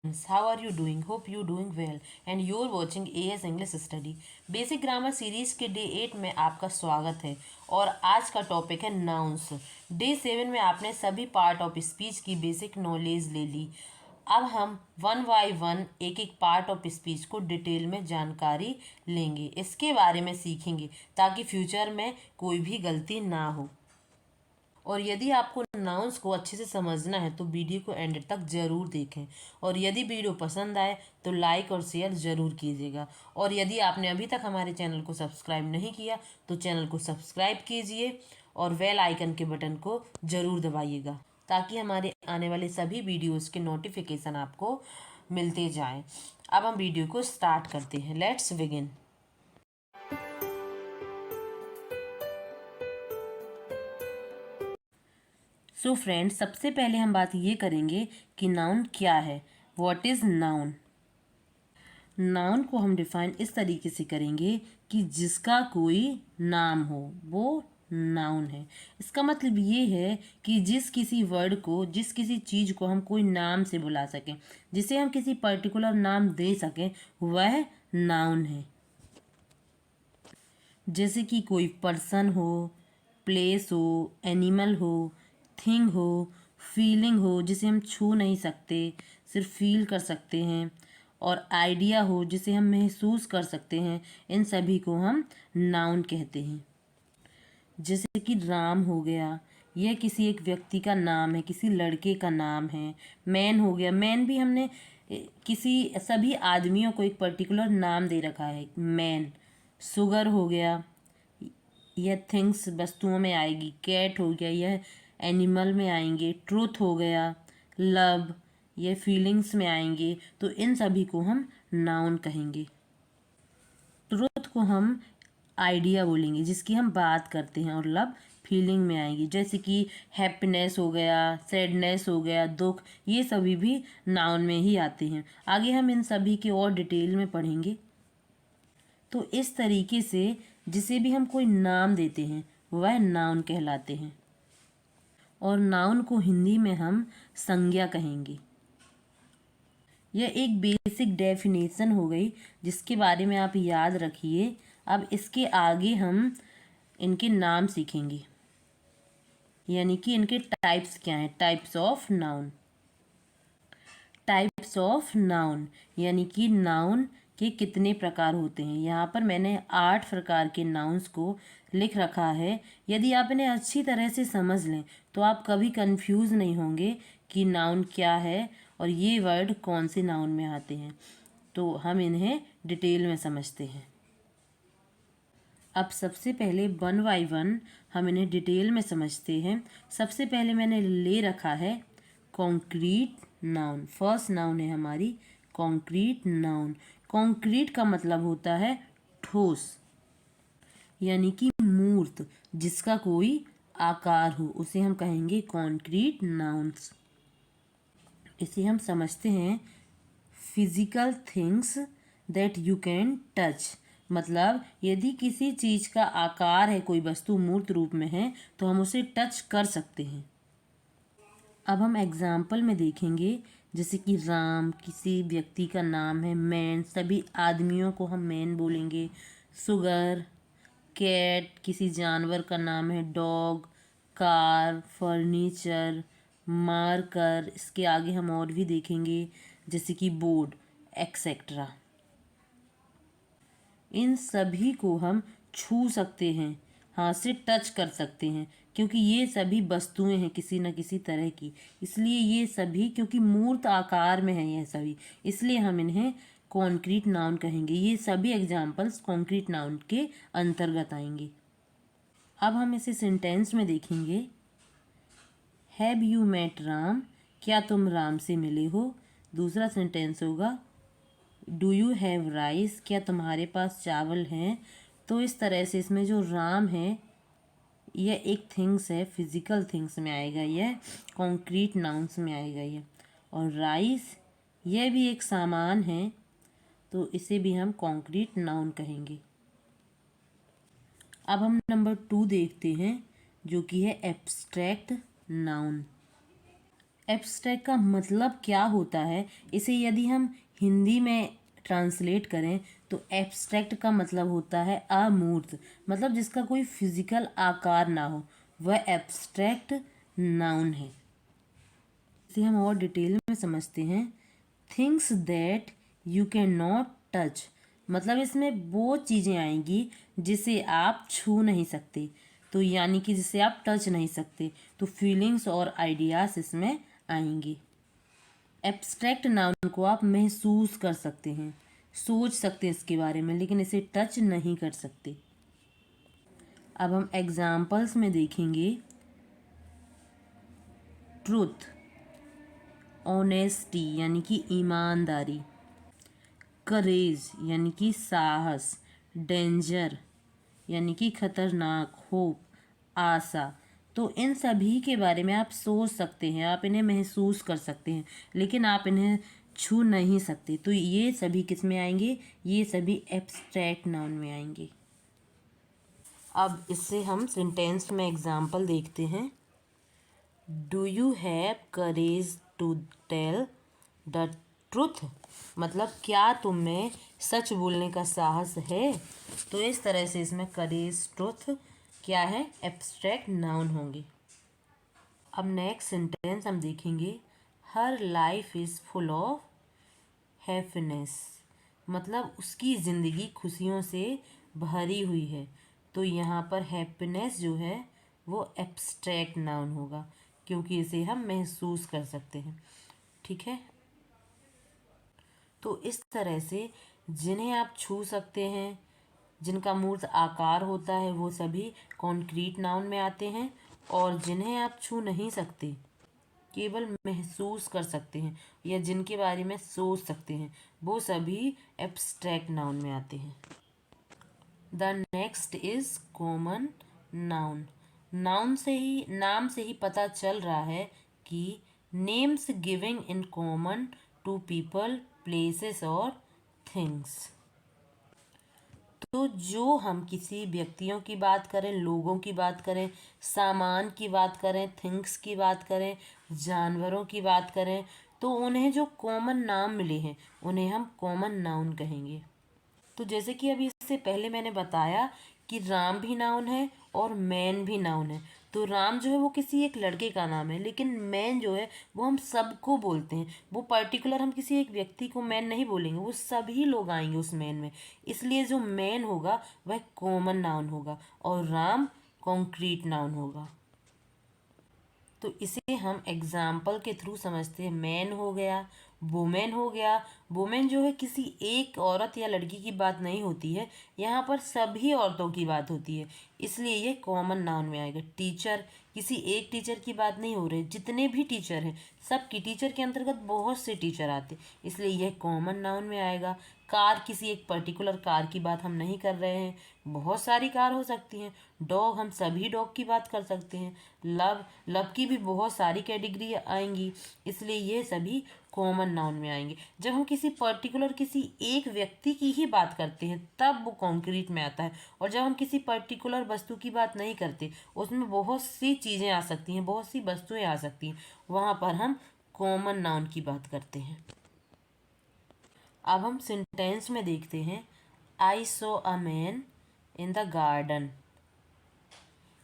How are you doing? Hope you doing well and you're watching AS English Study। Basic grammar series के day 8 में आपका स्वागत है और आज का टॉपिक है नाउन्स। डे 7 में आपने सभी पार्ट ऑफ स्पीच की बेसिक नॉलेज ले ली। अब हम वन बाय वन एक एक पार्ट ऑफ स्पीच को डिटेल में जानकारी लेंगे, इसके बारे में सीखेंगे ताकि फ्यूचर में कोई भी गलती ना हो। और यदि आपको नाउन्स को अच्छे से समझना है तो वीडियो को एंड तक ज़रूर देखें। और यदि वीडियो पसंद आए तो लाइक और शेयर ज़रूर कीजिएगा। और यदि आपने अभी तक हमारे चैनल को सब्सक्राइब नहीं किया तो चैनल को सब्सक्राइब कीजिए और बेल आइकन के बटन को ज़रूर दबाइएगा ताकि हमारे आने वाले सभी वीडियोज़ के नोटिफिकेशन आपको मिलते जाएँ। अब हम वीडियो को स्टार्ट करते हैं। Let's begin. सो फ्रेंड्स, सबसे पहले हम बात ये करेंगे कि नाउन क्या है। What is noun. नाउन को हम डिफाइन इस तरीके से करेंगे कि जिसका कोई नाम हो वो नाउन है। इसका मतलब ये है कि जिस किसी वर्ड को, जिस किसी चीज़ को हम कोई नाम से बुला सकें, जिसे हम किसी पर्टिकुलर नाम दे सकें, वह नाउन है। जैसे कि कोई पर्सन हो, प्लेस हो, एनिमल हो, थिंग हो, फीलिंग हो जिसे हम छू नहीं सकते, सिर्फ फील कर सकते हैं, और आइडिया हो जिसे हम महसूस कर सकते हैं, इन सभी को हम नाउन कहते हैं। जैसे कि राम हो गया, यह किसी एक व्यक्ति का नाम है, किसी लड़के का नाम है। मैन हो गया, मैन भी हमने किसी सभी आदमियों को एक पर्टिकुलर नाम दे रखा है, मैन। सुगर हो गया, यह थिंग्स वस्तुओं में आएगी। कैट हो गया, यह एनिमल में आएंगे। ट्रूथ हो गया, लव, ये फीलिंग्स में आएंगे। तो इन सभी को हम नाउन कहेंगे। ट्रूथ को हम आइडिया बोलेंगे जिसकी हम बात करते हैं, और लव फीलिंग में आएगी। जैसे कि हैप्पीनेस हो गया, सैडनेस हो गया, दुख, ये सभी भी नाउन में ही आते हैं। आगे हम इन सभी के और डिटेल में पढ़ेंगे। तो इस तरीके से जिसे भी हम कोई नाम देते हैं वह नाउन कहलाते हैं। और नाउन को हिंदी में हम संज्ञा कहेंगे। यह एक बेसिक डेफिनेशन हो गई जिसके बारे में आप याद रखिए। अब इसके आगे हम इनके नाम सीखेंगे, यानी कि इनके टाइप्स क्या हैं। Types of noun. Types of noun यानी कि नाउन के कितने प्रकार होते हैं। यहाँ पर मैंने 8 प्रकार के नाउन्स को लिख रखा है। यदि आप इन्हें अच्छी तरह से समझ लें तो आप कभी कंफ्यूज नहीं होंगे कि नाउन क्या है और ये वर्ड कौन से नाउन में आते हैं। तो हम इन्हें डिटेल में समझते हैं। अब सबसे पहले वन बाय वन हम इन्हें डिटेल में समझते हैं। सबसे पहले मैंने ले रखा है कॉन्क्रीट नाउन। फर्स्ट नाउन है हमारी कॉन्क्रीट नाउन। कॉन्क्रीट का मतलब होता है ठोस, यानी कि मूर्त, जिसका कोई आकार हो, उसे हम कहेंगे कॉन्क्रीट नाउन्स। इसे हम समझते हैं physical things that you can touch. मतलब यदि किसी चीज़ का आकार है, कोई वस्तु मूर्त रूप में है, तो हम उसे टच कर सकते हैं। अब हम एग्जाम्पल में देखेंगे, जैसे कि राम किसी व्यक्ति का नाम है। मैन, सभी आदमियों को हम मैन बोलेंगे। सुगर, कैट किसी जानवर का नाम है। डॉग, कार, फर्नीचर, मार्कर, इसके आगे हम और भी देखेंगे जैसे कि बोर्ड, एक्सेट्रा। इन सभी को हम छू सकते हैं, हाथ से टच कर सकते हैं, क्योंकि ये सभी वस्तुएं हैं किसी न किसी तरह की। इसलिए ये सभी, क्योंकि मूर्त आकार में है ये सभी, इसलिए हम इन्हें कॉन्क्रीट नाउन कहेंगे। ये सभी एग्जाम्पल्स कॉन्क्रीट नाउन के अंतर्गत आएंगे। अब हम इसे सेंटेंस में देखेंगे। हैव यू मेट राम, क्या तुम राम से मिले हो। दूसरा सेंटेंस होगा डू यू हैव राइस, क्या तुम्हारे पास चावल हैं। तो इस तरह से इसमें जो राम है यह एक थिंग्स है, फिजिकल थिंग्स में आएगा, यह कॉन्क्रीट नाउन्स में आएगा ये। और राइस यह भी एक सामान है, तो इसे भी हम कॉन्क्रीट नाउन कहेंगे। अब हम नंबर 2 देखते हैं, जो कि है एब्स्ट्रैक्ट नाउन। एब्स्ट्रैक्ट का मतलब क्या होता है, इसे यदि हम हिंदी में ट्रांसलेट करें तो एब्स्ट्रैक्ट का मतलब होता है अमूर्त, मतलब जिसका कोई फिजिकल आकार ना हो, वह एब्स्ट्रैक्ट नाउन है। इसे हम और डिटेल में समझते हैं। Things that you can not touch, मतलब इसमें वो चीज़ें आएंगी जिसे आप छू नहीं सकते, तो यानी कि जिसे आप टच नहीं सकते, तो फीलिंग्स और आइडियाज़ इसमें आएंगे। एब्स्ट्रैक्ट नाउन को आप महसूस कर सकते हैं, सोच सकते हैं इसके बारे में, लेकिन इसे टच नहीं कर सकते। अब हम एग्जाम्पल्स में देखेंगे। ट्रूथ, ऑनेस्टी यानी कि ईमानदारी, करेज यानी कि साहस, डेंजर यानी कि खतरनाक, होप आशा। तो इन सभी के बारे में आप सोच सकते हैं, आप इन्हें महसूस कर सकते हैं, लेकिन आप इन्हें छू नहीं सकते। तो ये सभी किस में आएंगे, ये सभी एब्स्ट्रैक्ट नाउन में आएंगे। अब इससे हम सेंटेंस में एग्जाम्पल देखते हैं। Do you have courage to tell the truth, मतलब क्या तुम में सच बोलने का साहस है। तो इस तरह से इसमें करेज, ट्रुथ क्या है, एब्स्ट्रैक्ट नाउन होंगे। अब नेक्स्ट सेंटेंस हम देखेंगे। हर life is full of happiness, मतलब उसकी ज़िंदगी खुशियों से भरी हुई है। तो यहाँ पर हैप्पीनेस जो है वो एब्स्ट्रैक्ट नाउन होगा, क्योंकि इसे हम महसूस कर सकते हैं। ठीक है, तो इस तरह से जिन्हें आप छू सकते हैं, जिनका मूर्त आकार होता है, वो सभी कॉन्क्रीट नाउन में आते हैं, और जिन्हें आप छू नहीं सकते, केवल महसूस कर सकते हैं या जिनके बारे में सोच सकते हैं, वो सभी एब्स्ट्रैक्ट नाउन में आते हैं। The next is common noun. नाम से ही पता चल रहा है कि names giving in common to people, places और थिंग्स। तो जो हम किसी व्यक्तियों की बात करें, लोगों की बात करें, सामान की बात करें, थिंग्स की बात करें, जानवरों की बात करें, तो उन्हें जो कॉमन नाम मिले हैं उन्हें हम कॉमन नाउन कहेंगे। तो जैसे कि अभी इससे पहले मैंने बताया कि राम भी नाउन है और मैन भी नाउन है। तो राम जो है वो किसी एक लड़के का नाम है, लेकिन मैन जो है वो हम सबको बोलते हैं। वो पर्टिकुलर हम किसी एक व्यक्ति को मैन नहीं बोलेंगे, वो सभी लोग आएंगे उस मैन में। इसलिए जो मैन होगा वह कॉमन नाउन होगा और राम कॉन्क्रीट नाउन होगा। तो इसे हम एग्जाम्पल के थ्रू समझते हैं। मैन हो गया, वुमेन हो गया। वुमेन जो है किसी एक औरत या लड़की की बात नहीं होती है, यहाँ पर सभी औरतों की बात होती है, इसलिए ये कॉमन नाउन में आएगा। टीचर, किसी एक टीचर की बात नहीं हो रही, जितने भी टीचर हैं सबकी, टीचर के अंतर्गत बहुत से टीचर आते, इसलिए यह कॉमन नाउन में आएगा। कार, किसी एक पर्टिकुलर कार की बात हम नहीं कर रहे हैं, बहुत सारी कार हो सकती हैं। डॉग, हम सभी डॉग की बात कर सकते हैं। लव की भी बहुत सारी कैटेगरी आएंगी, इसलिए ये सभी कॉमन नाउन में आएंगे। जब हम किसी पर्टिकुलर किसी एक व्यक्ति की ही बात करते हैं तब वो कॉन्क्रीट में आता है, और जब हम किसी पर्टिकुलर वस्तु की बात नहीं करते, उसमें बहुत सी चीज़ें आ सकती हैं, बहुत सी वस्तुएं आ सकती हैं, वहाँ पर हम कॉमन नाउन की बात करते हैं। अब हम सेंटेंस में देखते हैं। I saw a man in the garden.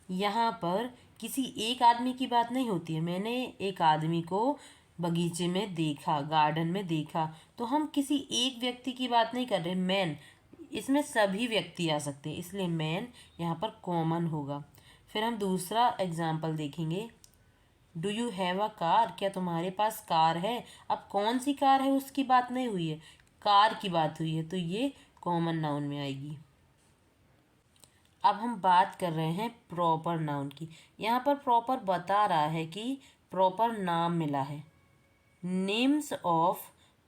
यहाँ पर किसी एक आदमी की बात नहीं होती है। मैंने एक आदमी को बगीचे में देखा, गार्डन में देखा, तो हम किसी एक व्यक्ति की बात नहीं कर रहे। मैन, इसमें सभी व्यक्ति आ सकते हैं, इसलिए मैन यहाँ पर कॉमन होगा। फिर हम दूसरा एग्जाम्पल देखेंगे। Do you have a car, क्या तुम्हारे पास कार है। अब कौन सी कार है उसकी बात नहीं हुई है, कार की बात हुई है, तो ये कॉमन नाउन में आएगी। अब हम बात कर रहे हैं प्रॉपर नाउन की। यहाँ पर प्रॉपर बता रहा है कि प्रॉपर नाम मिला है। Names of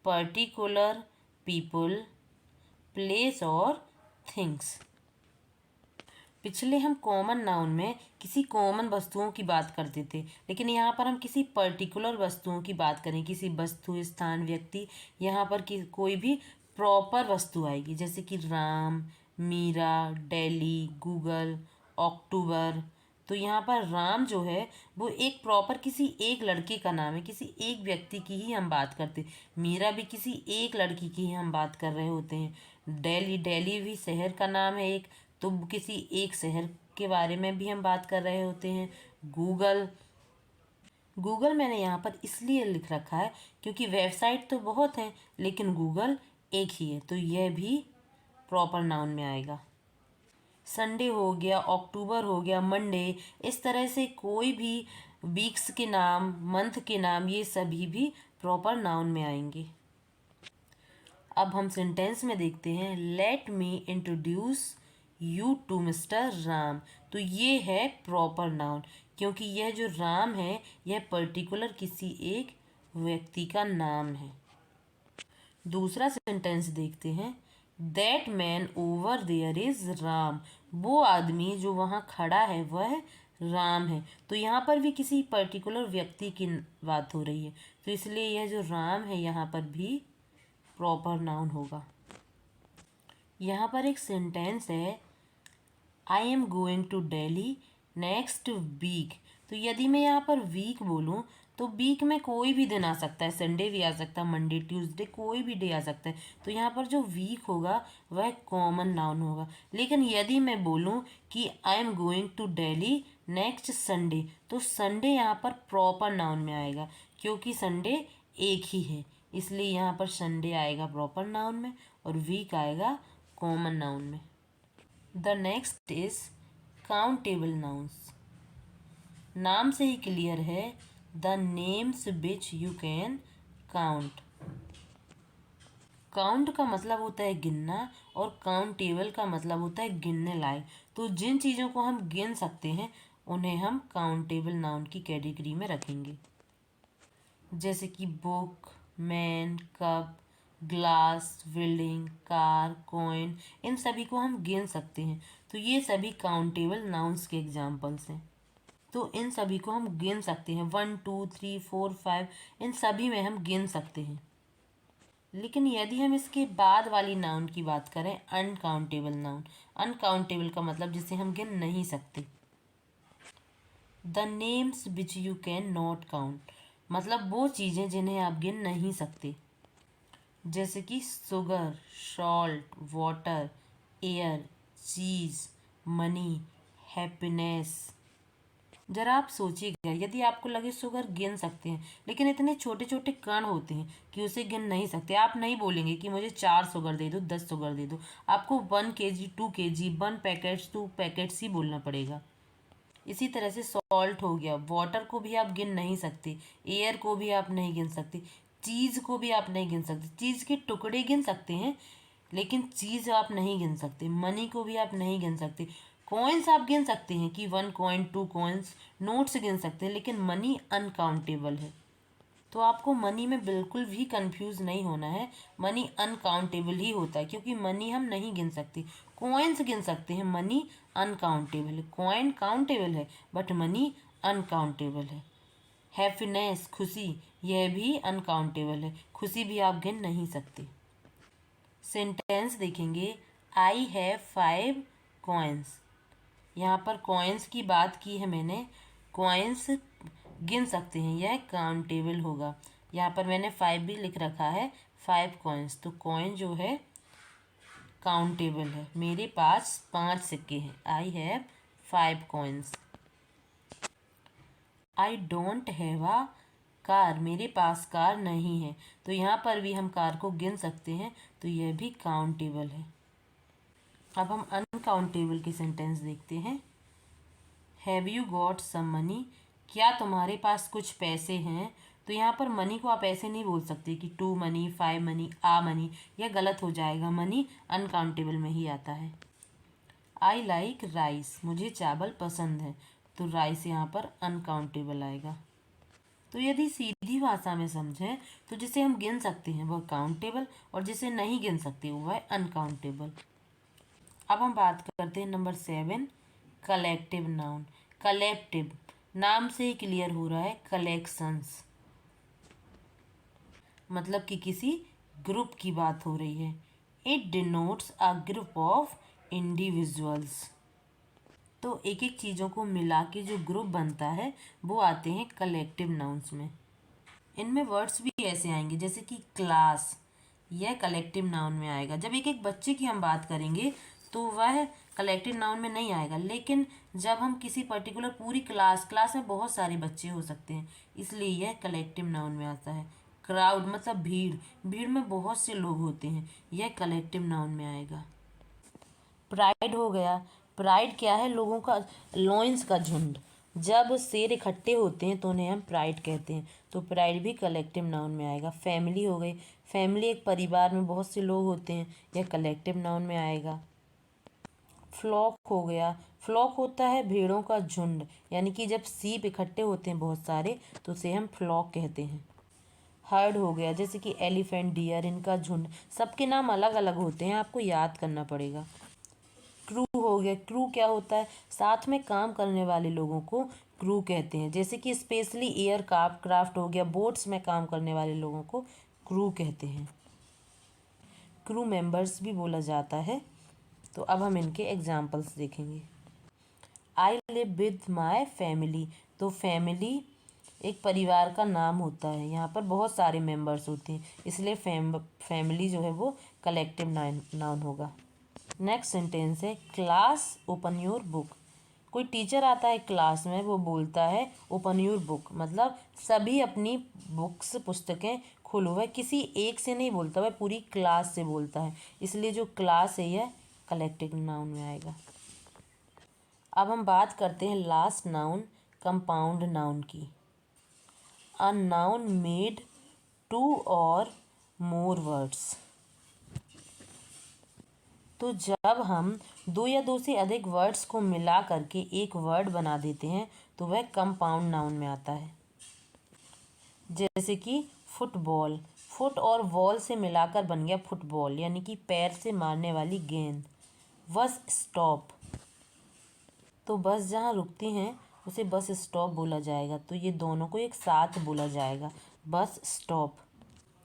particular people, place और थिंग्स। पिछले हम कॉमन नाउन में किसी कॉमन वस्तुओं की बात करते थे, लेकिन यहाँ पर हम किसी पर्टिकुलर वस्तुओं की बात करें, किसी वस्तु, स्थान, व्यक्ति, यहाँ पर कोई भी प्रॉपर वस्तु आएगी, जैसे कि राम, मीरा, दिल्ली, गूगल, अक्टूबर, तो यहाँ पर राम जो है वो एक प्रॉपर किसी एक लड़के का नाम है, किसी एक व्यक्ति की ही हम बात करते हैं। मीरा भी किसी एक लड़की की ही हम बात कर रहे होते हैं। दिल्ली, दिल्ली भी शहर का नाम है एक, तो किसी एक शहर के बारे में भी हम बात कर रहे होते हैं। गूगल, गूगल मैंने यहाँ पर इसलिए लिख रखा है क्योंकि वेबसाइट तो बहुत हैं लेकिन गूगल एक ही है, तो यह भी प्रॉपर नाउन में आएगा। संडे हो गया, अक्टूबर हो गया, मंडे, इस तरह से कोई भी वीक्स के नाम, मंथ के नाम, ये सभी भी प्रॉपर नाउन में आएंगे। अब हम सेंटेंस में देखते हैं, let me introduce you to mister Ram. तो ये है प्रॉपर नाउन, क्योंकि यह जो राम है यह पर्टिकुलर किसी एक व्यक्ति का नाम है। दूसरा सेंटेंस देखते हैं, that man over there is Ram. वो आदमी जो वहाँ खड़ा है वह राम है। तो यहाँ पर भी किसी पर्टिकुलर व्यक्ति की बात हो रही है, तो इसलिए यह जो राम है यहाँ पर भी प्रॉपर नाउन होगा। यहाँ पर एक सेंटेंस है, I am going to Delhi next week. तो यदि मैं यहाँ पर वीक बोलूँ तो वीक में कोई भी दिन आ सकता है, संडे भी आ सकता है, मंडे, ट्यूसडे, कोई भी डे आ सकता है। तो यहाँ पर जो वीक होगा वह कॉमन नाउन होगा। लेकिन यदि मैं बोलूँ कि I am going to Delhi next Sunday, तो संडे यहाँ पर प्रॉपर नाउन में आएगा, क्योंकि संडे एक ही है, इसलिए यहाँ पर संडे आएगा प्रॉपर नाउन में और वीक आएगा कॉमन नाउन में। The next is countable nouns. नाम से ही क्लियर है, the names which you can count. Count का मतलब होता है गिनना और काउंटेबल का मतलब होता है गिनने लायक। तो जिन चीज़ों को हम गिन सकते हैं उन्हें हम काउंटेबल नाउन की कैटेगरी में रखेंगे, जैसे कि book, man, cup, glass, building, car, coin, इन सभी को हम गिन सकते हैं। तो ये सभी काउंटेबल नाउन्स के एग्जाम्पल्स हैं। तो इन सभी को हम गिन सकते हैं, 1 2 3 4 5, इन सभी में हम गिन सकते हैं। लेकिन यदि हम इसके बाद वाली नाउन की बात करें, अनकाउंटेबल नाउन, अनकाउंटेबल का मतलब जिसे हम गिन नहीं सकते। The names which you can not count, मतलब वो चीज़ें जिन्हें आप गिन नहीं सकते, जैसे कि शुगर, सॉल्ट, वाटर, एयर, चीज़, मनी, हैप्पीनेस। जरा आप सोचिएगा, यदि आपको लगे शुगर गिन सकते हैं, लेकिन इतने छोटे छोटे कण होते हैं कि उसे गिन नहीं सकते। आप नहीं बोलेंगे कि मुझे 4 शुगर दे दो, 10 शुगर दे दो, आपको 1 kg, 2 kg, 1 पैकेट्स, 2 पैकेट्स ही बोलना पड़ेगा। इसी तरह से सॉल्ट हो गया, वाटर को भी आप गिन नहीं सकते, एयर को भी आप नहीं गिन सकते, चीज़ को भी आप नहीं गिन सकते। चीज़ के टुकड़े गिन सकते हैं लेकिन चीज़ आप नहीं गिन सकते। मनी को भी आप नहीं गिन सकते। कॉइन्स आप गिन सकते हैं कि 1 कॉइन, 2 कॉइन्स, नोट्स गिन सकते हैं, लेकिन मनी अनकाउंटेबल है। तो आपको मनी में बिल्कुल भी कंफ्यूज नहीं होना है, मनी अनकाउंटेबल ही होता है, क्योंकि मनी हम नहीं गिन सकते। कॉइन्स गिन सकते हैं, मनी अनकाउंटेबल है। कॉइन काउंटेबल है बट मनी अनकाउंटेबल है। हैप्पीनेस, खुशी, यह भी अनकाउंटेबल है, खुशी भी आप गिन नहीं सकते। सेंटेंस देखेंगे, आई हैव 5 कॉइन्स। यहाँ पर कॉइन्स की बात की है मैंने, कॉइन्स गिन सकते हैं, यह काउंटेबल होगा। यहाँ पर मैंने 5 भी लिख रखा है, 5 कॉइन्स, तो कॉइन जो है काउंटेबल है। मेरे पास 5 सिक्के हैं, I have 5 coins. I don't have a car, मेरे पास कार नहीं है, तो यहाँ पर भी हम कार को गिन सकते हैं, तो यह भी काउंटेबल है। अब हम अनकाउंटेबल के सेंटेंस देखते हैं। Have you got some money, क्या तुम्हारे पास कुछ पैसे हैं। तो यहाँ पर मनी को आप ऐसे नहीं बोल सकते कि 2 मनी, 5 मनी, आ मनी, यह गलत हो जाएगा, मनी अनकाउंटेबल में ही आता है। आई लाइक राइस, मुझे चावल पसंद है, तो राइस यहाँ पर अनकाउंटेबल आएगा। तो यदि सीधी भाषा में समझें तो जिसे हम गिन सकते हैं वह काउंटेबल और जिसे नहीं गिन सकते वह अनकाउंटेबल। अब हम बात करते हैं नंबर 7, कलेक्टिव नाउन। कलेक्टिव नाम से ही क्लियर हो रहा है, कलेक्शंस, मतलब कि किसी ग्रुप की बात हो रही है। It denotes a group of individuals. तो एक एक चीज़ों को मिला के जो ग्रुप बनता है वो आते हैं कलेक्टिव नाउन्स में। इनमें वर्ड्स भी ऐसे आएंगे जैसे कि क्लास, यह कलेक्टिव नाउन में आएगा। जब एक एक बच्चे की हम बात करेंगे तो वह कलेक्टिव नाउन में नहीं आएगा, लेकिन जब हम किसी पर्टिकुलर पूरी क्लास में बहुत सारे बच्चे हो सकते हैं, इसलिए यह कलेक्टिव नाउन में आता है। क्राउड मतलब भीड़, भीड़ में बहुत से लोग होते हैं, यह कलेक्टिव नाउन में आएगा। प्राइड हो गया, प्राइड क्या है? लोगों का, लॉयंस का झुंड। जब शेर इकट्ठे होते हैं तो उन्हें हम प्राइड कहते हैं, तो प्राइड भी कलेक्टिव नाउन में आएगा। फैमिली हो गई, फैमिली एक परिवार में बहुत से लोग होते हैं, यह कलेक्टिव नाउन में आएगा। फ्लॉक हो गया, फ्लॉक होता है भेड़ों का झुंड, यानी कि जब सीप इकट्ठे होते हैं बहुत सारे तो उसे हम फ्लॉक कहते हैं। हर्ड हो गया, जैसे कि एलिफेंट, डियर, इनका झुंड। सबके नाम अलग अलग होते हैं, आपको याद करना पड़ेगा। क्रू हो गया, क्रू क्या होता है? साथ में काम करने वाले लोगों को क्रू कहते हैं, जैसे कि स्पेशली एयर क्राफ्ट हो गया, बोट्स में काम करने वाले लोगों को क्रू कहते हैं। क्रू मेंबर्स भी बोला जाता है। तो अब हम इनके एग्जाम्पल्स देखेंगे। I live with my family, तो फैमिली एक परिवार का नाम होता है, यहाँ पर बहुत सारे मेंबर्स होते हैं, इसलिए फैमिली जो है वो कलेक्टिव नाउन होगा। नेक्स्ट सेंटेंस है क्लास ओपन योर बुक। कोई टीचर आता है क्लास में, वो बोलता है ओपन योर बुक, मतलब सभी अपनी बुक्स, पुस्तकें खोलो। वह किसी एक से नहीं बोलता, वह पूरी क्लास से बोलता है, इसलिए जो क्लास है यह कलेक्टिव नाउन में आएगा। अब हम बात करते हैं लास्ट नाउन, कंपाउंड नाउन की। अ नाउन मेड टू और मोर वर्ड्स। तो जब हम दो या दो से अधिक वर्ड्स को मिला करके एक वर्ड बना देते हैं तो वह कंपाउंड नाउन में आता है। जैसे कि फुटबॉल, फुट और बॉल से मिलाकर बन गया फुटबॉल, यानी कि पैर से मारने वाली गेंद। बस स्टॉप, तो बस जहाँ रुकती हैं उसे बस स्टॉप बोला जाएगा, तो ये दोनों को एक साथ बोला जाएगा, बस स्टॉप।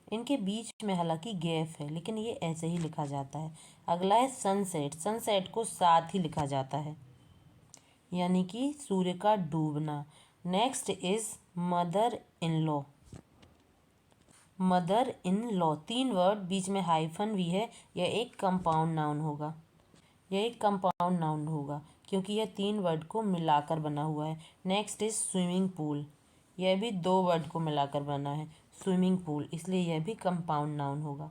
इनके बीच में हालांकि गैप है, लेकिन ये ऐसे ही लिखा जाता है। अगला है सनसेट, सनसेट को साथ ही लिखा जाता है, यानी कि सूर्य का डूबना। Next is mother in law, mother in law, 3 word, बीच में हाइफन भी है, यह एक कंपाउंड नाउन होगा, यह एक कंपाउंड नाउन होगा क्योंकि यह 3 वर्ड को मिलाकर बना हुआ है। नेक्स्ट इज स्विमिंग पूल, यह भी 2 वर्ड को मिलाकर बना है, स्विमिंग पूल, इसलिए यह भी कंपाउंड नाउन होगा।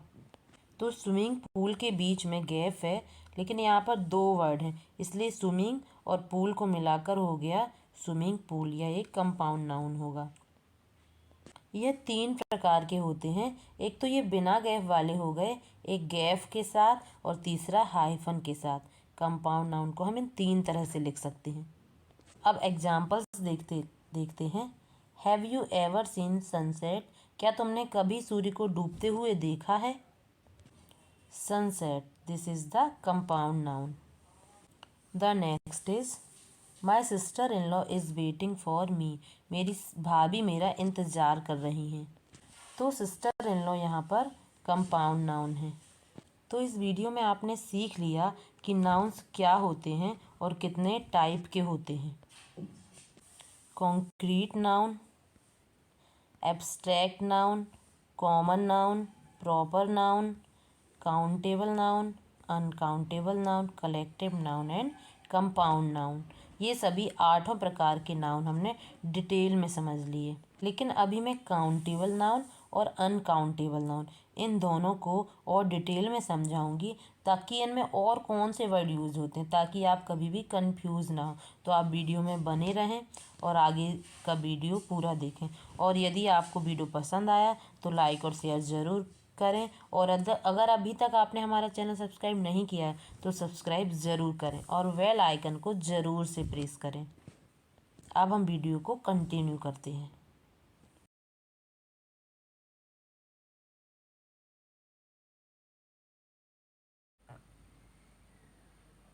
तो स्विमिंग पूल के बीच में गैप है, लेकिन यहाँ पर 2 वर्ड हैं, इसलिए स्विमिंग और पूल को मिलाकर हो गया स्विमिंग पूल, यह एक कंपाउंड नाउन होगा। यह 3 प्रकार के होते हैं, एक तो ये बिना गैप वाले हो गए, एक गैप के साथ और तीसरा हाइफन के साथ। कंपाउंड नाउन को हम इन 3 तरह से लिख सकते हैं। अब एग्जाम्पल्स देखते हैं। Have you ever seen sunset, क्या तुमने कभी सूर्य को डूबते हुए देखा है? Sunset, this is the compound noun. The next is my sister in law is waiting for me, मेरी भाभी मेरा इंतज़ार कर रही हैं। तो सिस्टर इन लॉ यहाँ पर कंपाउंड नाउन है। तो इस वीडियो में आपने सीख लिया कि नाउन्स क्या होते हैं और कितने टाइप के होते हैं। Concrete noun, abstract noun, common noun, proper noun, countable noun, uncountable noun, collective noun and compound noun. ये सभी 8 प्रकार के नाउन हमने डिटेल में समझ लिए। लेकिन अभी मैं काउंटेबल नाउन और अनकाउंटेबल नाउन इन दोनों को और डिटेल में समझाऊंगी, ताकि इनमें और कौन से वर्ड यूज़ होते हैं, ताकि आप कभी भी कंफ्यूज ना हो। तो आप वीडियो में बने रहें और आगे का वीडियो पूरा देखें। और यदि आपको वीडियो पसंद आया तो लाइक और शेयर ज़रूर करें, और अगर अभी तक आपने हमारा चैनल सब्सक्राइब नहीं किया है तो सब्सक्राइब ज़रूर करें और बेल आइकन को ज़रूर से प्रेस करें। अब हम वीडियो को कंटिन्यू करते हैं।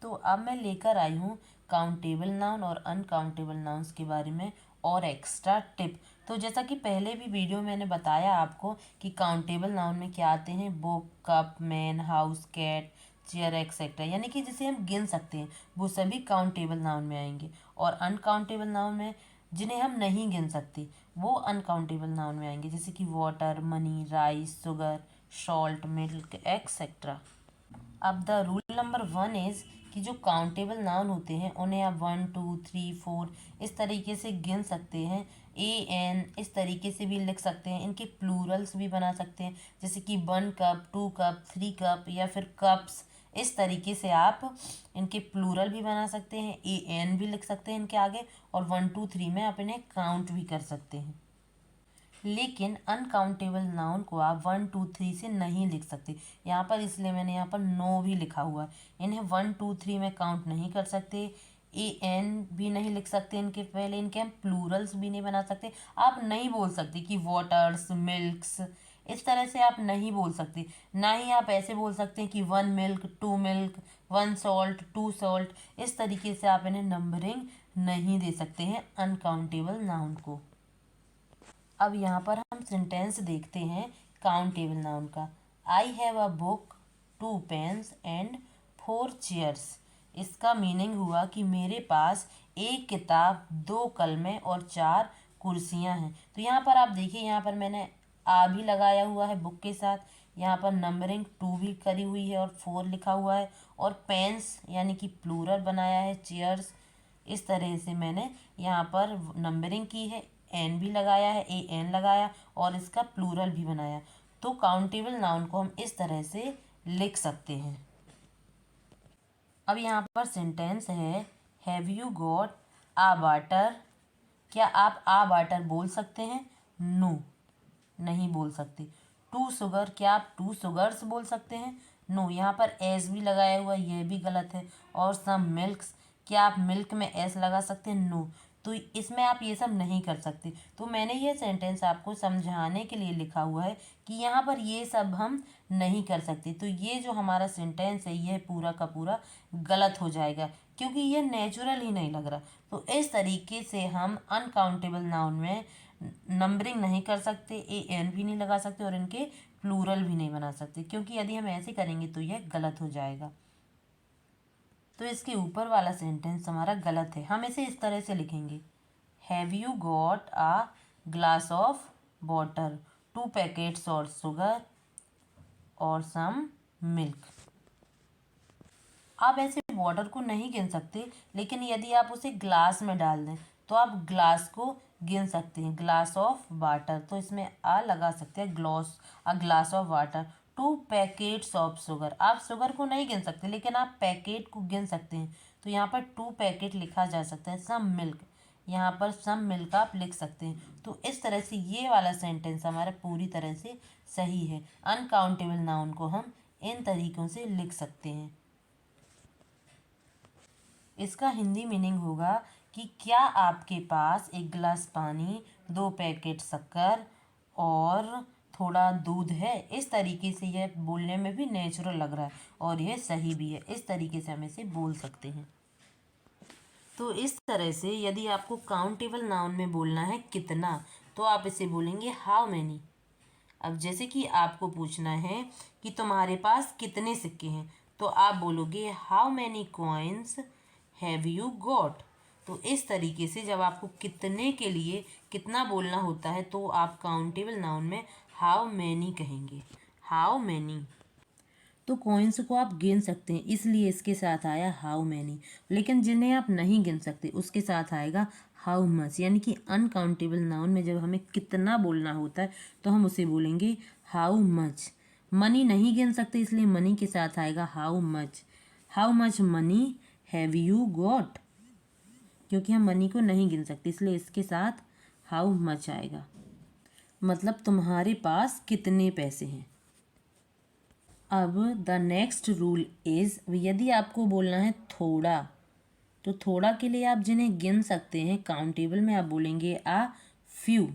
तो अब मैं लेकर आई हूँ काउंटेबल नाउन और अनकाउंटेबल नाउन्स के बारे में और एक्स्ट्रा टिप। तो जैसा कि पहले भी वीडियो मैंने बताया आपको कि काउंटेबल नाउन में क्या आते हैं, book, cup, man, house, cat, chair etcetera, यानी कि जिसे हम गिन सकते हैं वो सभी काउंटेबल नाउन में आएंगे। और अनकाउंटेबल नाउन में जिन्हें हम नहीं गिन सकते वो अनकाउंटेबल नाउन में आएंगे, जैसे कि water, money, rice, sugar, salt, milk etcetera. अब द रूल नंबर 1 इज कि जो काउंटेबल नाउन होते हैं उन्हें आप 1 2 3 4 इस तरीके से गिन सकते हैं। AN इस तरीके से भी लिख सकते हैं। इनके प्लूरल्स भी बना सकते हैं, जैसे कि 1 कप, 2 कप, 3 कप या फिर कप्स। इस तरीके से आप इनके प्लूरल भी बना सकते हैं, AN भी लिख सकते हैं इनके आगे, और 1 2 3 में आप इन्हें काउंट भी कर सकते हैं। लेकिन अनकाउंटेबल नाउन को आप 1 2 3 से नहीं लिख सकते यहाँ पर, इसलिए मैंने यहाँ पर नो भी लिखा हुआ है। इन्हें 1 2 3 में काउंट नहीं कर सकते। AN भी नहीं लिख सकते इनके पहले, इनके हम प्लूरल्स भी नहीं बना सकते। आप नहीं बोल सकते कि वाटर्स, मिल्क्स, इस तरह से आप नहीं बोल सकते। ना ही आप ऐसे बोल सकते हैं कि 1 मिल्क, 2 मिल्क, 1 सॉल्ट, 2 सॉल्ट। इस तरीके से आप इन्हें नंबरिंग नहीं दे सकते हैं अनकाउंटेबल नाउन को। अब यहाँ पर हम सेंटेंस देखते हैं काउंटेबल नाउन का। I have a book, 2 pens and 4 chairs. इसका मीनिंग हुआ कि मेरे पास एक किताब, 2 कलमें और 4 कुर्सियाँ हैं। तो यहाँ पर आप देखिए, यहाँ पर मैंने आ भी लगाया हुआ है बुक के साथ, यहाँ पर नंबरिंग 2 भी करी हुई है और 4 लिखा हुआ है, और पेन्स यानी कि प्लूरल बनाया है, चेयर्स। इस तरह से मैंने यहाँ पर नंबरिंग की है, एन भी लगाया है, AN लगाया, और इसका प्लूरल भी बनाया। तो काउंटेबल नाउन को हम इस तरह से लिख सकते हैं। अब यहाँ पर सेंटेंस है, have you got a water. क्या आप आ वाटर बोल सकते हैं? नो, नहीं बोल सकते। 2 शुगर, क्या आप 2 शुगर्स बोल सकते हैं? नो, यहाँ पर एस भी लगाया हुआ, यह भी गलत है। और सम मिल्क्स, क्या आप मिल्क में एस लगा सकते हैं? नो, तो इसमें आप ये सब नहीं कर सकते। तो मैंने ये सेंटेंस आपको समझाने के लिए लिखा हुआ है कि यहाँ पर ये सब हम नहीं कर सकते। तो ये जो हमारा सेंटेंस है यह पूरा का पूरा गलत हो जाएगा, क्योंकि ये नेचुरल ही नहीं लग रहा। तो इस तरीके से हम अनकाउंटेबल नाउन में नंबरिंग नहीं कर सकते, AN भी नहीं लगा सकते, और इनके प्लूरल भी नहीं बना सकते, क्योंकि यदि हम ऐसे करेंगे तो यह गलत हो जाएगा। तो इसके ऊपर वाला सेंटेंस हमारा गलत है। हम इसे इस तरह से लिखेंगे, have you got a glass of water, 2 packets और शुगर और सम मिल्क। आप ऐसे वाटर को नहीं गिन सकते, लेकिन यदि आप उसे ग्लास में डाल दें तो आप ग्लास को गिन सकते हैं, ग्लास ऑफ वाटर। तो इसमें आ लगा सकते हैं, glass, a glass of water, 2 packets of sugar. आप शुगर को नहीं गिन सकते, लेकिन आप पैकेट को गिन सकते हैं। तो यहाँ पर 2 पैकेट लिखा जा सकता है। सम मिल्क, यहाँ पर सम मिल्क आप लिख सकते हैं। तो इस तरह से ये वाला सेंटेंस हमारा पूरी तरह से सही है। अनकाउंटेबल नाउन को हम इन तरीक़ों से लिख सकते हैं। इसका हिंदी मीनिंग होगा कि क्या आपके पास एक गिलास पानी, 2 पैकेट शक्कर और थोड़ा दूध है। इस तरीके से यह बोलने में भी नेचुरल लग रहा है और यह सही भी है। इस तरीके से हम इसे बोल सकते हैं। तो इस तरह से यदि आपको काउंटेबल नाउन में बोलना है कितना, तो आप इसे बोलेंगे हाउ मैनी। अब जैसे कि आपको पूछना है कि तुम्हारे पास कितने सिक्के हैं, तो आप बोलोगे how many coins have you got. तो इस तरीके से जब आपको कितने के लिए कितना बोलना होता है तो आप काउंटेबल नाउन में हाउ मैनी कहेंगे, हाउ मैनी। तो कॉइन्स को आप गिन सकते हैं, इसलिए इसके साथ आया हाउ मैनी। लेकिन जिन्हें आप नहीं गिन सकते उसके साथ आएगा हाउ मच। यानी कि अनकाउंटेबल नाउन में जब हमें कितना बोलना होता है तो हम उसे बोलेंगे हाउ मच। मनी नहीं गिन सकते, इसलिए मनी के साथ आएगा how much. How much money have you got, क्योंकि हम मनी को नहीं गिन सकते इसलिए इसके साथ हाउ मच आएगा, मतलब तुम्हारे पास कितने पैसे हैं। अब द नेक्स्ट रूल इज़, यदि आपको बोलना है थोड़ा, तो थोड़ा के लिए आप जिन्हें गिन सकते हैं काउंटेबल में आप बोलेंगे आ फ्यू,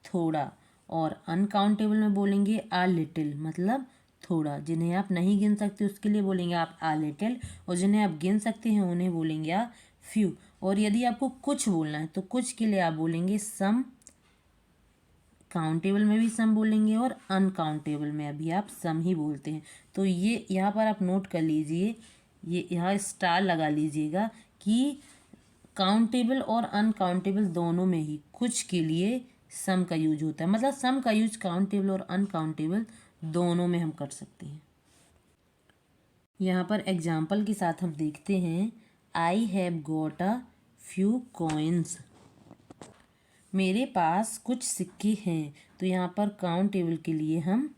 थोड़ा। और अनकाउंटेबल में बोलेंगे आ लिटिल, मतलब थोड़ा। जिन्हें आप नहीं गिन सकते उसके लिए बोलेंगे आप आ लिटिल, और जिन्हें आप गिन सकते हैं उन्हें बोलेंगे आ फ्यू। और यदि आपको कुछ बोलना है तो कुछ के लिए आप बोलेंगे सम, काउंटेबल में भी सम बोलेंगे और अनकाउंटेबल में अभी आप सम ही बोलते हैं। तो ये यहाँ पर आप नोट कर लीजिए, ये यहाँ स्टार लगा लीजिएगा कि काउंटेबल और अनकाउंटेबल दोनों में ही कुछ के लिए सम का यूज होता है, मतलब सम का यूज काउंटेबल और अनकाउंटेबल दोनों में हम कर सकते हैं। यहाँ पर एग्जाम्पल के साथ हम देखते हैं, I have got a few coins. मेरे पास कुछ सिक्के हैं। तो यहाँ पर काउंटेबल के लिए हम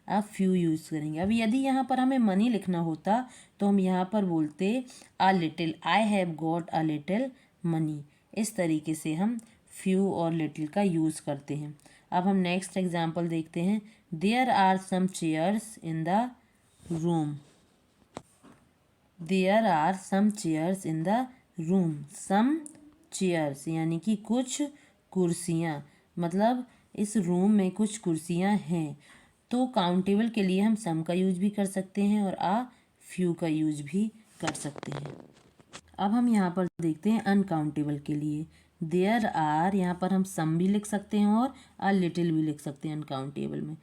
अ फ्यू यूज़ करेंगे। अब यदि यहाँ पर हमें मनी लिखना होता तो हम यहाँ पर बोलते a little, I have got a little money. इस तरीके से हम फ्यू और लिटिल का यूज़ करते हैं। अब हम नेक्स्ट एग्जाम्पल देखते हैं, there are some chairs in the room. There are some chairs in the room. Some chairs यानी कि कुछ कुर्सियाँ, मतलब इस रूम में कुछ कुर्सियाँ हैं। तो काउंटेबल के लिए हम सम का यूज भी कर सकते हैं और आ फ्यू का यूज भी कर सकते हैं। अब हम यहाँ पर देखते हैं अनकाउंटेबल के लिए, देयर आर, यहाँ पर हम सम भी लिख सकते हैं और आ लिटिल भी लिख सकते हैं अनकाउंटेबल में।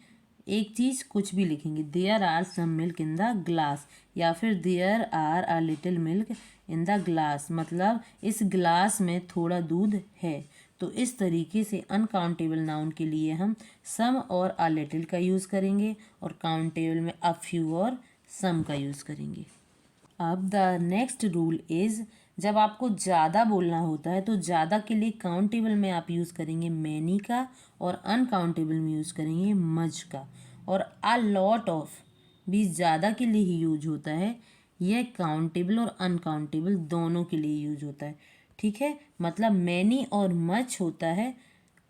एक चीज़ कुछ भी लिखेंगे, there are some milk in the glass, या फिर there are a little milk in the glass, मतलब इस ग्लास में थोड़ा दूध है। तो इस तरीके से अनकाउंटेबल नाउन के लिए हम सम और अ लिटिल का यूज़ करेंगे और काउंटेबल में अ फ्यू और सम का यूज़ करेंगे। अब द नेक्स्ट रूल इज़, जब आपको ज़्यादा बोलना होता है तो ज़्यादा के लिए काउंटेबल में आप यूज़ करेंगे मैनी का और अनकाउंटेबल में यूज़ करेंगे मच का। और अ लॉट ऑफ भी ज़्यादा के लिए ही यूज होता है, यह काउंटेबल और अनकाउंटेबल दोनों के लिए यूज होता है। ठीक है, मतलब मैनी और मच होता है,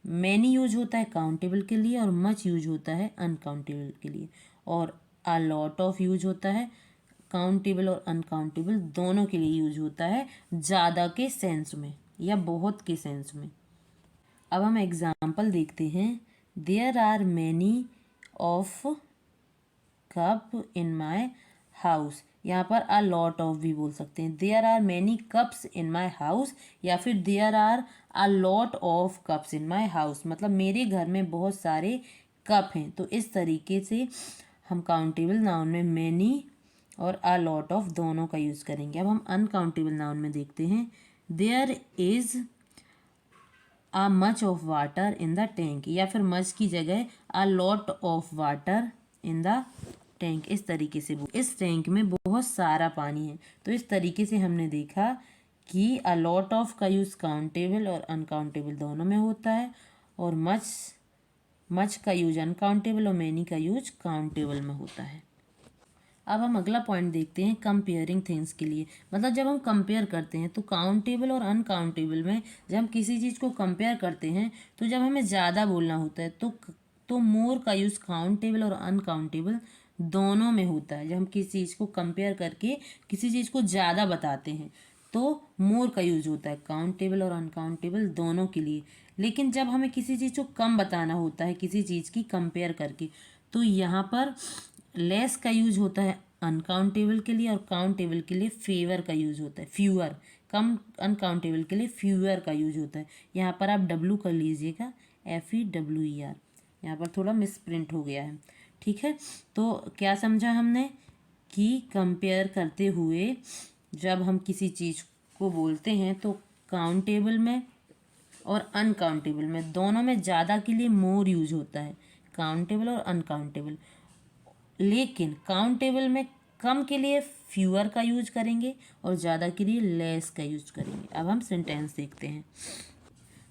मैनी यूज होता है काउंटेबल के लिए और मच यूज होता है अनकाउंटेबल के लिए, और अ लॉट ऑफ यूज होता है काउंटेबल और अनकाउंटेबल दोनों के लिए यूज होता है, ज़्यादा के सेंस में या बहुत के सेंस में। अब हम एग्जाम्पल देखते हैं, there are many of cup in my house. यहाँ पर अ लॉट ऑफ भी बोल सकते हैं, there are many cups in my house, या फिर there are a lot of cups in my house, मतलब मेरे घर में बहुत सारे कप हैं। तो इस तरीके से हम काउंटेबल नाउन में मैनी और अ लॉट ऑफ दोनों का यूज़ करेंगे। अब हम अनकाउंटेबल नाउन में देखते हैं, there is a much of water in the tank, या फिर मच की जगह a lot of water in the tank. इस तरीके से इस टैंक में बहुत सारा पानी है। तो इस तरीके से हमने देखा कि अ लॉट ऑफ का यूज़ काउंटेबल और अनकाउंटेबल दोनों में होता है, और मच का यूज अनकाउंटेबल और मैनी का यूज काउंटेबल में होता है। अब हम अगला पॉइंट देखते हैं कंपेयरिंग थिंग्स के लिए, मतलब जब हम कंपेयर करते हैं तो काउंटेबल और अनकाउंटेबल में जब हम किसी चीज़ को कंपेयर करते हैं तो जब हमें ज़्यादा बोलना होता है तो मोर का यूज़ काउंटेबल और अनकाउंटेबल दोनों में होता है। जब हम किसी चीज़ को कंपेयर करके किसी चीज़ को ज़्यादा बताते हैं तो मोर का यूज होता है काउंटेबल और अनकाउंटेबल दोनों के लिए। लेकिन जब हमें किसी चीज़ को कम बताना होता है किसी चीज़ की कंपेयर करके, तो यहाँ पर लेस का यूज होता है अनकाउंटेबल के लिए, और काउंटेबल के लिए फेवर का यूज होता है, फ्यूअर। कम अनकाउंटेबल के लिए फ्यूअर का यूज होता है। यहाँ पर आप डब्लू कर लीजिएगा, FEWER, यहाँ पर थोड़ा मिस प्रिंट हो गया है। ठीक है, तो क्या समझा हमने कि कंपेयर करते हुए जब हम किसी चीज़ को बोलते हैं तो काउंटेबल में और अनकाउंटेबल में दोनों में ज़्यादा के लिए मोर यूज होता है, काउंटेबल और अनकाउंटेबल। लेकिन काउंटेबल में कम के लिए फ्यूअर का यूज करेंगे और ज़्यादा के लिए लेस का यूज करेंगे। अब हम सेंटेंस देखते हैं।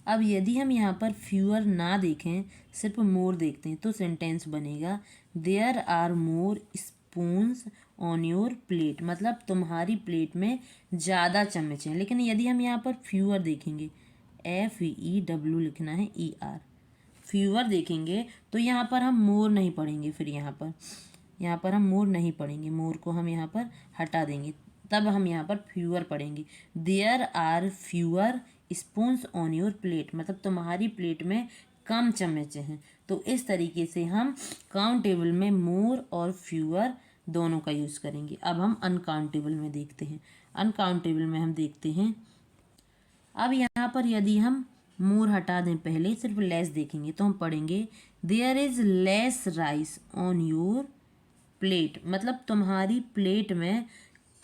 अब यदि हम यहाँ पर फ्यूअर ना देखें, सिर्फ मोर देखते हैं, तो सेंटेंस बनेगा, there are more spoons on your plate, मतलब तुम्हारी प्लेट में ज़्यादा चम्मच हैं। लेकिन यदि हम यहाँ पर फ्यूअर देखेंगे, FEW लिखना है ER, फ्यूअर देखेंगे तो यहाँ पर हम मोर नहीं पढ़ेंगे। फिर यहाँ पर हम मोर नहीं पढ़ेंगे, मोर को हम यहाँ पर हटा देंगे, तब हम यहाँ पर फ्यूअर पढ़ेंगे। There are fewer spoons on your plate, मतलब तुम्हारी प्लेट में कम चम्मच हैं। तो इस तरीके से हम काउंटेबल में मोर और फ्यूअर दोनों का यूज़ करेंगे। अब हम अनकाउंटेबल में देखते हैं। अनकाउंटेबल में हम देखते हैं, अब यहाँ पर यदि हम मोर हटा दें पहले, सिर्फ लेस देखेंगे तो हम पढ़ेंगे there is less rice on your plate, मतलब तुम्हारी प्लेट में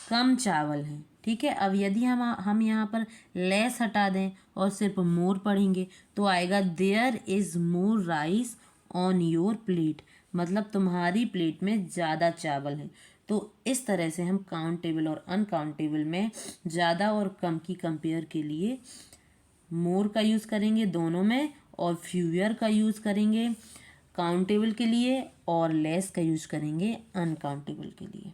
कम चावल है। ठीक है, अब यदि हम यहाँ पर लेस हटा दें और सिर्फ मोर पढ़ेंगे तो आएगा there is more rice on your plate, मतलब तुम्हारी प्लेट में ज़्यादा चावल है। तो इस तरह से हम काउंटेबल और अनकाउंटेबल में ज़्यादा और कम की कंपेयर के लिए मोर का यूज़ करेंगे दोनों में, और फ्यूअर का यूज़ करेंगे काउंटेबल के लिए, और लेस का यूज़ करेंगे अनकाउंटेबल के लिए।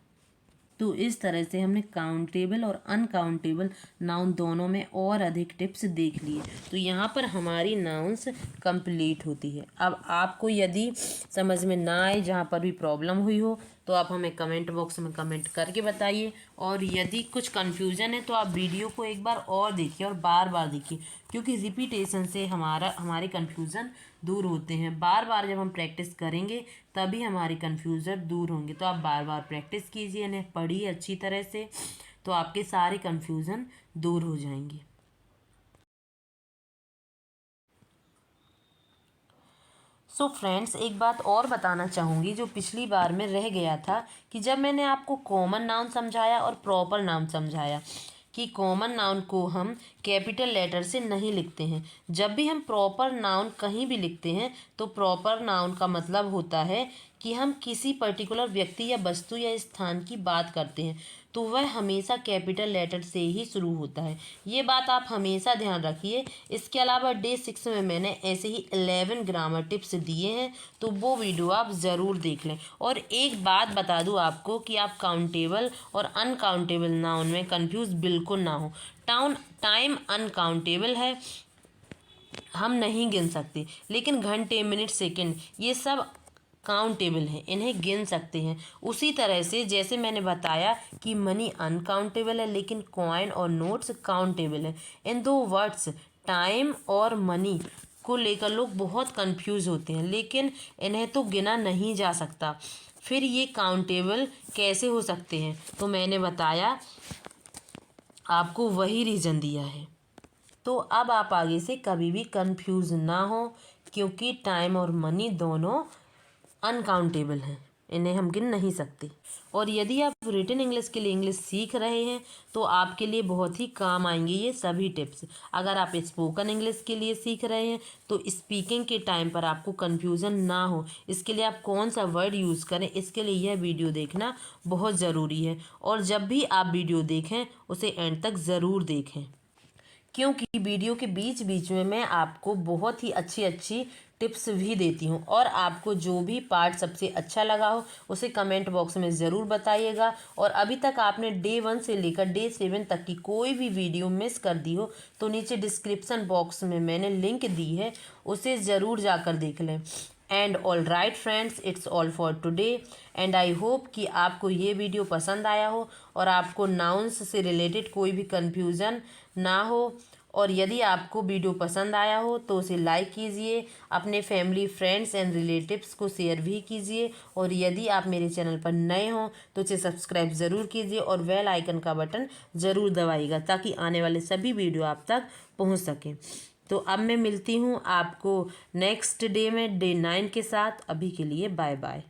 तो इस तरह से हमने काउंटेबल और अनकाउंटेबल नाउन दोनों में और अधिक टिप्स देख लिए। तो यहाँ पर हमारी नाउन्स कंप्लीट होती है। अब आपको यदि समझ में ना आए, जहाँ पर भी प्रॉब्लम हुई हो, तो आप हमें कमेंट बॉक्स में कमेंट करके बताइए। और यदि कुछ कन्फ्यूज़न है तो आप वीडियो को एक बार और देखिए और बार बार देखिए, क्योंकि रिपीटेशन से हमारे कन्फ्यूज़न दूर होते हैं। बार बार जब हम प्रैक्टिस करेंगे तभी हमारे कन्फ्यूज़न दूर होंगे। तो आप बार बार प्रैक्टिस कीजिए, इन्हें पढ़िए अच्छी तरह से, तो आपके सारे कन्फ्यूज़न दूर हो जाएंगे। सो फ्रेंड्स, एक बात और बताना चाहूँगी जो पिछली बार में रह गया था, कि जब मैंने आपको कॉमन नाउन समझाया और प्रॉपर नाउन समझाया, कि कॉमन नाउन को हम कैपिटल लेटर से नहीं लिखते हैं। जब भी हम प्रॉपर नाउन कहीं भी लिखते हैं तो प्रॉपर नाउन का मतलब होता है कि हम किसी पर्टिकुलर व्यक्ति या वस्तु या स्थान की बात करते हैं, तो वह हमेशा कैपिटल लेटर से ही शुरू होता है। ये बात आप हमेशा ध्यान रखिए। इसके अलावा डे 6 में मैंने ऐसे ही 11 ग्रामर टिप्स दिए हैं, तो वो वीडियो आप ज़रूर देख लें। और एक बात बता दूं आपको कि आप काउंटेबल और अनकाउंटेबल नाउन में कंफ्यूज बिल्कुल ना हो। टाइम अनकाउंटेबल है, हम नहीं गिन सकते, लेकिन घंटे, मिनट, सेकंड ये सब काउंटेबल है, इन्हें गिन सकते हैं। उसी तरह से जैसे मैंने बताया कि मनी अनकाउंटेबल है, लेकिन कॉइन और नोट्स काउंटेबल है। इन दो वर्ड्स टाइम और मनी को लेकर लोग बहुत कंफ्यूज होते हैं, लेकिन इन्हें तो गिना नहीं जा सकता, फिर ये काउंटेबल कैसे हो सकते हैं? तो मैंने बताया, आपको वही रीज़न दिया है। तो अब आप आगे से कभी भी कंफ्यूज ना हो, क्योंकि टाइम और मनी दोनों अनकाउंटेबल हैं, इन्हें हम गिन नहीं सकते। और यदि आप रिटन इंग्लिश के लिए इंग्लिश सीख रहे हैं तो आपके लिए बहुत ही काम आएंगे ये सभी टिप्स। अगर आप स्पोकन इंग्लिश के लिए सीख रहे हैं तो स्पीकिंग के टाइम पर आपको कन्फ्यूज़न ना हो, इसके लिए आप कौन सा वर्ड यूज़ करें, इसके लिए यह वीडियो देखना बहुत ज़रूरी है। और जब भी आप वीडियो देखें उसे एंड तक ज़रूर देखें, क्योंकि वीडियो के बीच बीच में मैं आपको बहुत ही अच्छी अच्छी टिप्स भी देती हूँ। और आपको जो भी पार्ट सबसे अच्छा लगा हो उसे कमेंट बॉक्स में ज़रूर बताइएगा। और अभी तक आपने डे 1 से लेकर डे 7 तक की कोई भी वीडियो मिस कर दी हो तो नीचे डिस्क्रिप्शन बॉक्स में मैंने लिंक दी है, उसे ज़रूर जाकर देख लें। And all right friends, it's all for today. And I hope कि आपको ये वीडियो पसंद आया हो और आपको नाउन्स से रिलेटेड कोई भी कन्फ्यूज़न ना हो। और यदि आपको वीडियो पसंद आया हो तो उसे लाइक कीजिए, अपने फैमिली, फ्रेंड्स एंड रिलेटिव्स को शेयर भी कीजिए। और यदि आप मेरे चैनल पर नए हों तो इसे सब्सक्राइब ज़रूर कीजिए और बेल आइकन का बटन ज़रूर दबाइएगा, ताकि आने वाले सभी वीडियो आप तक पहुंच सकें। तो अब मैं मिलती हूँ आपको नेक्स्ट डे में, डे 9 के साथ। अभी के लिए बाय बाय।